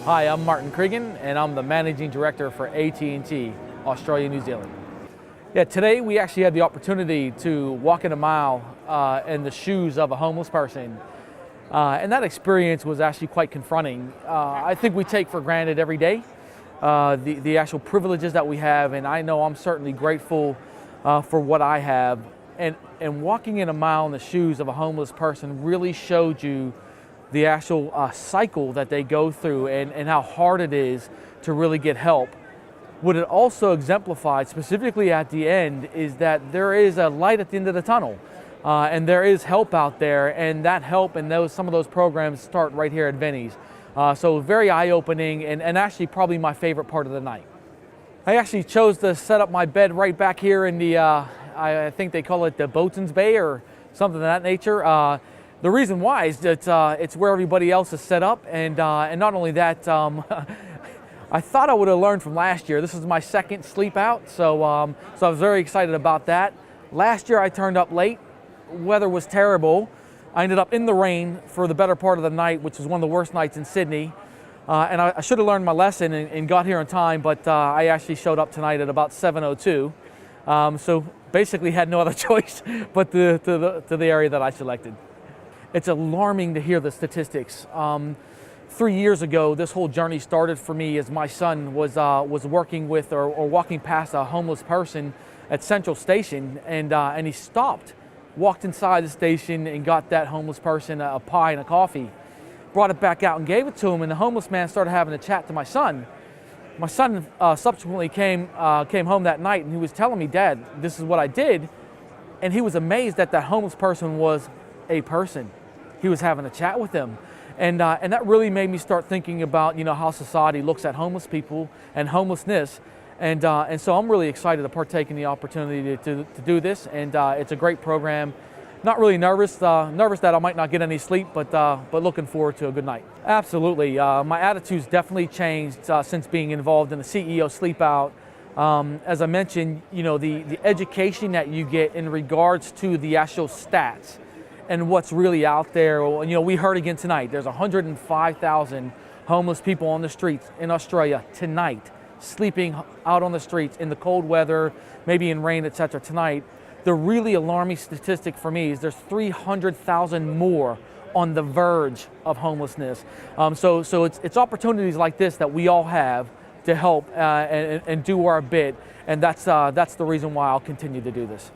Hi, I'm Martin Creighan, and I'm the Managing Director for AT&T, Australia, New Zealand. Yeah, today we actually had the opportunity to walk in a mile in the shoes of a homeless person. And that experience was actually quite confronting. I think we take for granted every day the actual privileges that we have, and I know I'm certainly grateful for what I have. And walking in a mile in the shoes of a homeless person really showed you the actual cycle that they go through and how hard it is to really get help. What it also exemplified, specifically at the end, is that there is a light at the end of the tunnel, and there is help out there, and that help and some of those programs start right here at Vinnies. So very eye-opening, and actually probably my favorite part of the night. I actually chose to set up my bed right back here in the, I think they call it the Boatswain's Bay or something of that nature. The reason why is that it's where everybody else is set up, and not only that, I thought I would have learned from last year. This is my second sleep out, so I was very excited about that. Last year I turned up late. Weather was terrible. I ended up in the rain for the better part of the night, which was one of the worst nights in Sydney. And I should have learned my lesson and got here on time, but I actually showed up tonight at about 7:02. So basically had no other choice but to the area that I selected. It's alarming to hear the statistics. 3 years ago, this whole journey started for me as my son was working with or walking past a homeless person at Central Station, and he stopped, walked inside the station and got that homeless person a pie and a coffee, brought it back out and gave it to him, and the homeless man started having a chat to my son. My son subsequently came home that night, and he was telling me, "Dad, this is what I did," and he was amazed that that homeless person was a person. He was having a chat with them. And that really made me start thinking about, how society looks at homeless people and homelessness. And so I'm really excited to partake in the opportunity to do this. And it's a great program. Not really nervous that I might not get any sleep, but looking forward to a good night. Absolutely. My attitude's definitely changed since being involved in the CEO Sleepout. As I mentioned, the education that you get in regards to the actual stats and what's really out there. We heard again tonight, there's 105,000 homeless people on the streets in Australia tonight, sleeping out on the streets in the cold weather, maybe in rain, etc. tonight. The really alarming statistic for me is there's 300,000 more on the verge of homelessness. So it's opportunities like this that we all have to help and do our bit, and that's the reason why I'll continue to do this.